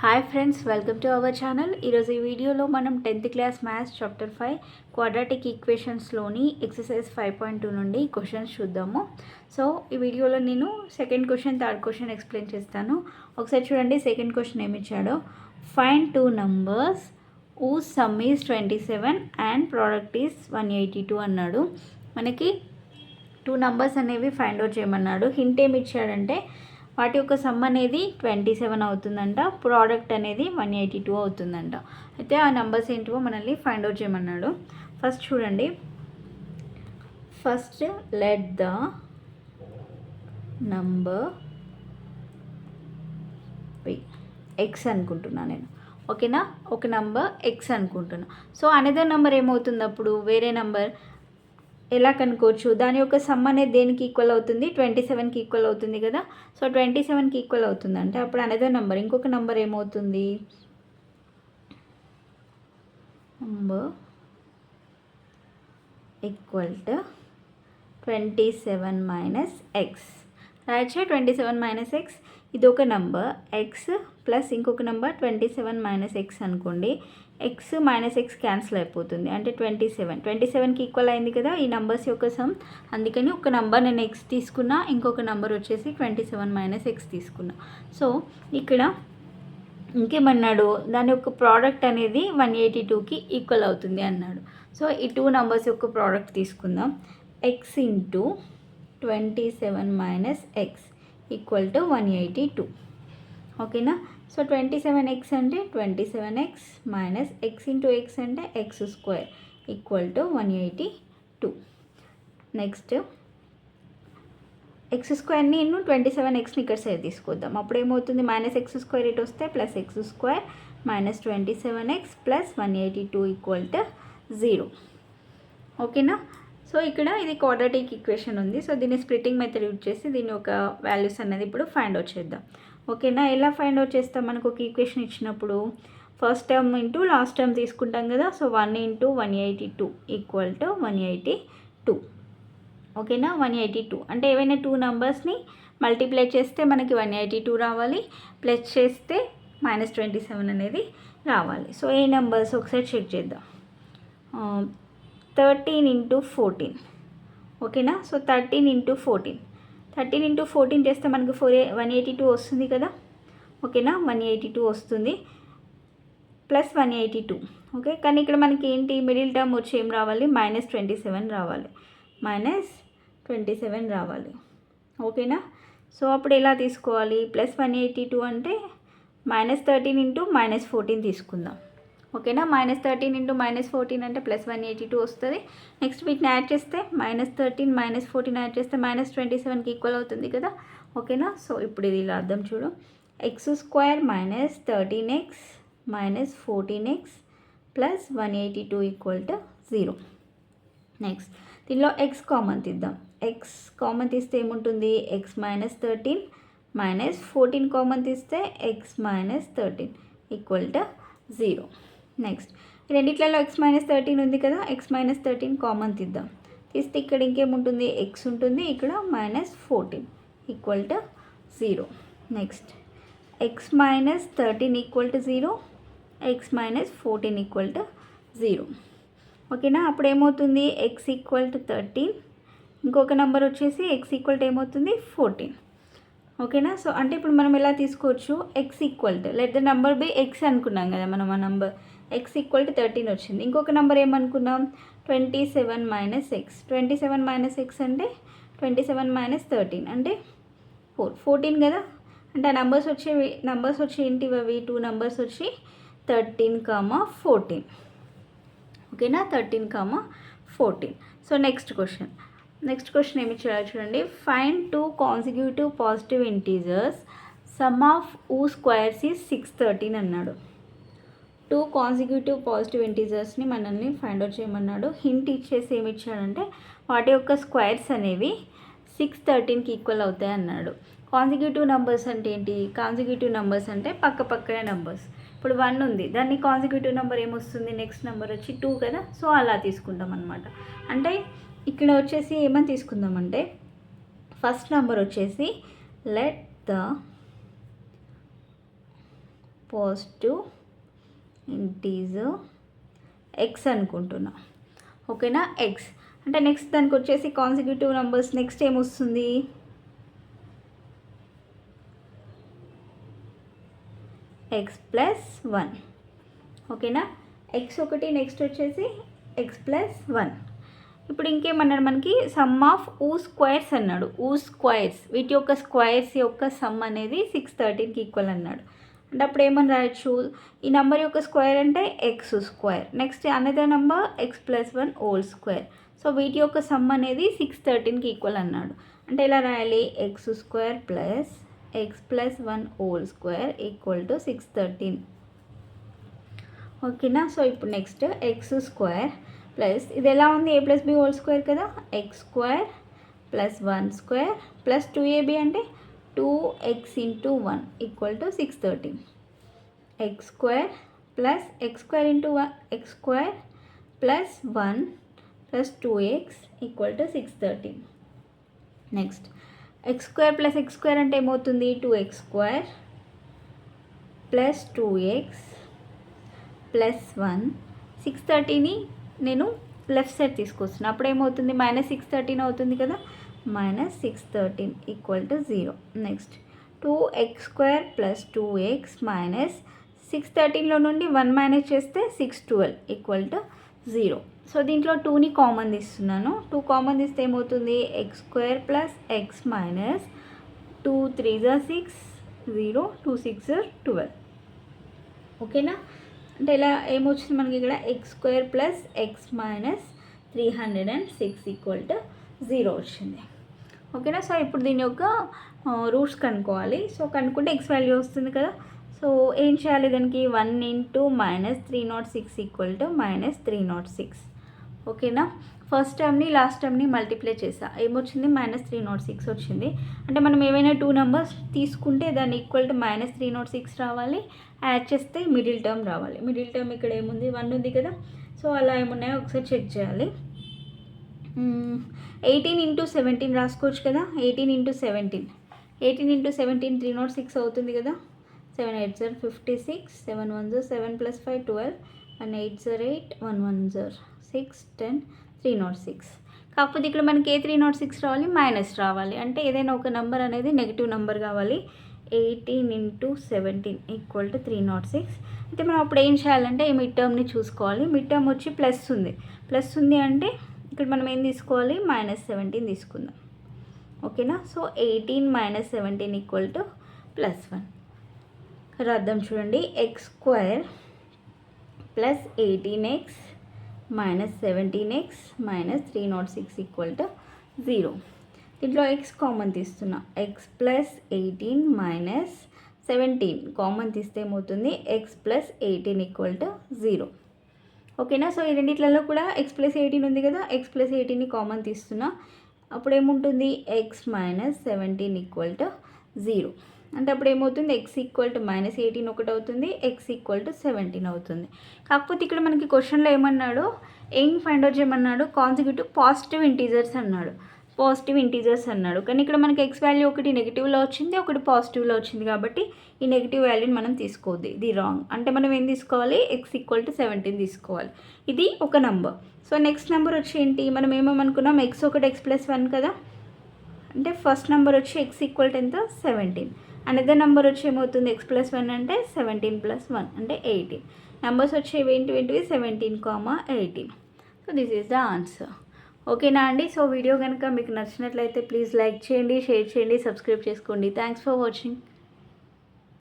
Hi friends, welcome to our channel. ఈరోజు ఈ వీడియోలో మనం 10th class maths chapter 5 quadratic ఈక్వేషన్స్లోని ఎక్సర్సైజ్ 5.2 నుండి క్వశ్చన్స్ చూద్దాము. సో ఈ వీడియోలో నేను second question, third question explain చేస్తాను. ఒకసారి చూడండి. సెకండ్ క్వశ్చన్ ఏమి ఇచ్చాడో, find two numbers whose sum is 27 and product is 182 అన్నాడు. మనకి టూ నంబర్స్ అనేవి ఫైండ్ అవుట్ చేయమన్నాడు. హింట్ ఏమి ఇచ్చాడంటే వాటి యొక్క సమ్ అనేది 27 అవుతుందంట, ప్రోడక్ట్ అనేది 182 అవుతుందంట. అయితే ఆ నెంబర్స్ ఏంటివో మనల్ని ఫైండ్ అవుట్ చేయమన్నాడు. ఫస్ట్ చూడండి. First let the number X అనుకుంటున్నాను నేను. ఓకేనా, ఒక నంబర్ ఎక్స్ అనుకుంటున్నా. సో అనదర్ నెంబర్ ఏమవుతుంది, అప్పుడు వేరే నెంబర్ ఎలా కనుక్కోవచ్చు? దాని యొక్క సమ్ అనేది దేనికి ఈక్వల్ అవుతుంది? 27కి ఈక్వల్ అవుతుంది కదా. సో 27కి ఈక్వల్ అవుతుంది అంటే అప్పుడు అనదర్ నెంబర్, ఇంకొక నెంబర్ ఏమవుతుంది? Number equal to 27 minus X. Right side 27 minus X, ఇది ఒక నెంబర్ ఎక్స్ ప్లస్ ఇంకొక నెంబర్ 27 మైనస్ ఎక్స్ అనుకోండి. ఎక్స్ మైనస్ ఎక్స్ క్యాన్సిల్ అయిపోతుంది, అంటే 27కి ఈక్వల్ అయింది కదా ఈ నెంబర్స్ యొక్క సమ్. అందుకని ఒక నెంబర్ నేను ఎక్స్ తీసుకున్నా, ఇంకొక నెంబర్ వచ్చేసి 27 మైనస్ ఎక్స్ తీసుకున్నా. సో ఇక్కడ ఇంకేమన్నాడు, దాని యొక్క ప్రోడక్ట్ అనేది 182కి ఈక్వల్ అవుతుంది అన్నాడు. సో ఈ టూ నెంబర్స్ యొక్క ప్రోడక్ట్ తీసుకుందాం. X into 27 minus x equal to 182. ఓకేనా. సో 27x అంటే 27x minus x into x అంటే x square equal to 182. Next x స్క్వేర్ని నేను 27xని ఇక్కడ సైడ్ తీసుకొద్దాం. అప్పుడు ఏమవుతుంది, మైనస్ ఎక్స్ స్క్వేర్ ఇటు వస్తే plus X square minus 27x plus 182 equal to 0. ఓకేనా. సో ఇక్కడ ఇది క్వాడ్రాటిక్ ఈక్వేషన్ ఉంది. సో దీన్ని స్ప్లిట్టింగ్ మెథడ్ యూజ్ చేసి దీని ఒక వాల్యూస్ అనేది ఇప్పుడు ఫైండ్ అవుట్ చేద్దాం. ఓకేనా. ఎలా ఫైండ్ అవుట్ చేస్తాం? మనకు ఒక ఈక్వేషన్ ఇచ్చినప్పుడు first term into last term తీసుకుంటాం కదా. So 1 into 182 equal to 182. ఓకేనా. 182 అంటే ఏవైనా టూ నెంబర్స్ని మల్టిప్లై చేస్తే మనకి 182 రావాలి, ప్లస్ చేస్తే -27 అనేది రావాలి. సో ఏ నెంబర్స్ ఒకసారి చెక్ చేద్దాం. 13 ఇంటూ 14. ఓకేనా. సో 13 ఇంటూ 14 చేస్తే మనకు 182 వస్తుంది కదా. ఓకేనా, 182 వస్తుంది ప్లస్ 182. ఓకే, కానీ ఇక్కడ మనకి ఏంటి మిడిల్ టర్మ్ వచ్చి ఏం రావాలి, -27 రావాలి, -27 రావాలి. ఓకేనా. సో అప్పుడు ఎలా తీసుకోవాలి, ప్లస్ 182 అంటే -13 ఇంటూ -14 తీసుకుందాం. ఓకేనా. -13 ఇంటూ -14 అంటే ప్లస్ 182 వస్తుంది. నెక్స్ట్ వీటిని యాడ్ చేస్తే -13 -14 యాడ్ చేస్తే -27కి ఈక్వల్ అవుతుంది కదా. ఓకేనా. సో ఇప్పుడు ఇది ఇలా అర్థం చూడు. X square minus 13x minus 14x plus 182 equal to 0. Next దీనిలో ఎక్స్ కామన్ తీద్దాం. ఎక్స్ కామన్ తీస్తే ఏముంటుంది, ఎక్స్ మైనస్ 13 మైనస్ 14 కామన్ తీస్తే x minus 13 equal to 0. Next రెండిట్లలో ఎక్స్ మైనస్ 13 ఉంది కదా, ఎక్స్ మైనస్ 13 కామన్ తీద్దాం. తీస్తే ఇక్కడ ఇంకేముంటుంది, ఎక్స్ ఉంటుంది, ఇక్కడ -14 equal to 0. Next X minus 13 equal to 0, X minus 14 equal to 0. ఓకేనా. అప్పుడు ఏమవుతుంది, ఎక్స్ ఈక్వల్ టు 13, ఇంకొక నెంబర్ వచ్చేసి ఎక్స్ ఈక్వల్ టు ఏమవుతుంది 14. ఓకేనా. సో అంటే ఇప్పుడు మనం ఎలా తీసుకోవచ్చు, X equal to let the number by X అనుకున్నాం కదా మనం. ఆ నెంబర్ ఎక్స్ ఈక్వల్ టు 13 వచ్చింది. ఇంకొక నెంబర్ ఏమనుకున్నాం, 27 మైనస్ ఎక్స్. 27 మైనస్ ఎక్స్ అంటే 27 మైనస్ 13 అంటే 14 కదా. అంటే ఆ నెంబర్స్ వచ్చి ఏంటివి అవి, టూ నెంబర్స్ వచ్చి 13, 14. ఓకేనా, 13, 14. సో నెక్స్ట్ క్వశ్చన్ ఏమి చేయాలి చూడండి. Find two consecutive positive integers some of ఊ స్క్వేర్స్ ఈజ్ 613 అన్నాడు. టూ కాన్సిక్యూటివ్ పాజిటివ్ ఇంటీజర్స్ని మనల్ని ఫైండ్ అవుట్ చేయమన్నాడు. హింట్ ఇచ్చేసి ఏమి ఇచ్చాడంటే వాటి యొక్క స్క్వేర్స్ అనేవి 613కి ఈక్వల్ అవుతాయి అన్నాడు. కాన్సిక్యూటివ్ నెంబర్స్ అంటే ఏంటి, కాన్సిక్యూటివ్ నెంబర్స్ అంటే పక్కనే నెంబర్స్. ఇప్పుడు 1 ఉంది, దాన్ని కాన్సిక్యూటివ్ నెంబర్ ఏమొస్తుంది, నెక్స్ట్ నెంబర్ వచ్చి 2 కదా. సో అలా తీసుకుంటాం అనమాట. అంటే ఇక్కడ వచ్చేసి ఏమని తీసుకుందామంటే ఫస్ట్ నెంబర్ వచ్చేసి let the positive integer X అనుకుంటున్నా. ఓకేనా, ఎక్స్ అంటే నెక్స్ట్ దానికి వచ్చేసి కాన్సిక్యూటివ్ నెంబర్స్ నెక్స్ట్ ఏమొస్తుంది, ఎక్స్ ప్లస్ 1. ఓకేనా, ఎక్స్ ఒకటి నెక్స్ట్ వచ్చేసి ఎక్స్ ప్లస్ 1. ఇప్పుడు ఇంకేమన్నాడు మనకి సమ్ ఆఫ్ ఊ స్క్వేర్స్ అన్నాడు. ఊ స్క్వేర్స్ వీటి యొక్క స్క్వేర్స్ యొక్క సమ్ అనేది 613కి ఈక్వల్ అన్నాడు. అంటే అప్పుడు ఏమని రాయొచ్చు, ఈ నెంబర్ యొక్క స్క్వేర్ అంటే x square, next another number X plus 1 whole square. So వీటి యొక్క సమ్ అనేది 613కి ఈక్వల్ అన్నాడు. అంటే ఎలా రాయాలి, X square plus X plus 1 whole square equal to 613. ఓకేనా, సో ఇప్పుడు నెక్స్ట్ ఎక్స్ స్క్వేర్ ప్లస్ ఇది ఎలా ఉంది, ఏ ప్లస్ బి హోల్ స్క్వేర్ కదా, X square plus 1 square plus 2ab అంటే 2x into 1 equal to 613. X square plus X square into X square plus 1 plus 2x equal to 613. Next X square plus X square అంటే ఏమవుతుంది, 2x square plus 2x plus 1. 613ని నేను left side తీసుకొస్తున్నాను, అప్పుడు ఏమవుతుంది -613 అవుతుంది కదా, -613 equal to 0. Next 2x square plus 2x minus 613లో నుండి 1 మైనస్ చేస్తే 612 ఈక్వల్ టు 0. సో దీంట్లో 2ని కామన్ తీస్తున్నాను, 2 కామన్ తీస్తే ఏమవుతుంది, X square plus X minus 2 3 6 0 2 6 12. ఓకేనా, అంటే ఇలా ఏమొచ్చింది మనకి ఇక్కడ X square plus X minus 306 equal to 0 వచ్చింది. ఓకేనా, సో ఇప్పుడు దీని యొక్క రూట్స్ కనుక్కోవాలి. సో కనుక్కుంటే ఎక్స్ వాల్యూ వస్తుంది కదా, సో ఏం చేయాలి దానికి, 1 ఇంటూ -306 ఈక్వల్ టు -306. ఓకేనా, ఫస్ట్ టర్మ్ని లాస్ట్ టర్మ్ని మల్టిప్లై చేసా, ఏమొచ్చింది -306 వచ్చింది. అంటే మనం ఏవైనా 2 నెంబర్స్ తీసుకుంటే దాన్ని ఈక్వల్ టు -306 రావాలి, యాడ్ చేస్తే మిడిల్ టర్మ్ రావాలి. మిడిల్ టర్మ్ ఇక్కడ ఏముంది, 1 ఉంది కదా, సో అలా ఏమున్నాయో ఒకసారి చెక్ చేయాలి. 18 ఇంటూ 17 రాసుకోవచ్చు కదా, 18 ఇంటూ 17 306 అవుతుంది కదా, 7 8 0 56 7 1 0 7 + 5 12 1 8 0 8 1 1 0 6 10 306. కాకపోతే ఇక్కడ మనకి ఏ 306 రావాలి, మైనస్ రావాలి, అంటే ఏదైనా ఒక నెంబర్ అనేది నెగిటివ్ నెంబర్ కావాలి. 18 ఇంటూ 17 ఈక్వల్ టు 306. అయితే మనం అప్పుడు ఏం చేయాలంటే ఈ మిడ్ టర్మ్ని చూసుకోవాలి. మిడ్ టర్మ్ వచ్చి ప్లస్ ఉంది అంటే ఇక్కడ మనం ఏం తీసుకోవాలి, -17 తీసుకుందాం. ఓకేనా, సో 18 - 17 ఈక్వల్ టు +1. రాద్దాం చూడండి, X square plus 18x minus 17x minus 306 equal to 0. దీంట్లో ఎక్స్ కామన్ తీస్తున్నా, ఎక్స్ ప్లస్ 18 మైనస్ 17 కామన్ తీస్తే ఏమవుతుంది, ఎక్స్ ప్లస్ 18 ఈక్వల్ టు 0. ఓకేనా, సో ఈ రెండిట్లలో కూడా ఎక్స్ ప్లస్ 18 ఉంది కదా, ఎక్స్ ప్లస్ 18ని కామన్ తీస్తున్నా, అప్పుడు ఏముంటుంది, ఎక్స్ మైనస్ 17 ఈక్వల్ టు 0. అంటే అప్పుడు ఏమవుతుంది, ఎక్స్ ఈక్వల్ టు -18 ఒకటి అవుతుంది, ఎక్స్ ఈక్వల్ టు 17 అవుతుంది. కాకపోతే ఇక్కడ మనకి క్వశ్చన్లో ఏమన్నాడు, ఏం ఫైండ్ అవుట్ చేయమన్నాడు, కాన్సిక్యూటివ్ పాజిటివ్ ఇంటీజర్స్ అన్నాడు. కానీ ఇక్కడ మనకి ఎక్స్ వాల్యూ ఒకటి నెగిటివ్లో వచ్చింది, ఒకటి పాజిటివ్లో వచ్చింది, కాబట్టి ఈ నెగిటివ్ వాల్యూని మనం తీసుకోవద్దు, ఇది రాంగ్. అంటే మనం ఏం తీసుకోవాలి, ఎక్స్ ఈక్వల్ టు 17 తీసుకోవాలి. ఇది ఒక నెంబర్. సో నెక్స్ట్ నెంబర్ వచ్చి ఏంటి, మనం ఏమనుకున్నాం, ఎక్స్ ఒకటి ఎక్స్ ప్లస్ 1 కదా, అంటే ఫస్ట్ నెంబర్ వచ్చి ఎక్స్ ఈక్వల్ టు ఎంత, 17. అనదర్ నెంబర్ వచ్చి ఏమవుతుంది, ఎక్స్ ప్లస్ 1 అంటే 17 + 1 అంటే 18. నెంబర్స్ వచ్చేవి ఏంటివి 17, 18. So this is the answer. ఓకేనా అండి, సో వీడియో కనుక మీకు నచ్చినట్లయితే ప్లీజ్ లైక్ చేయండి, షేర్ చేయండి, సబ్స్క్రైబ్ చేసుకోండి. Thanks for watching.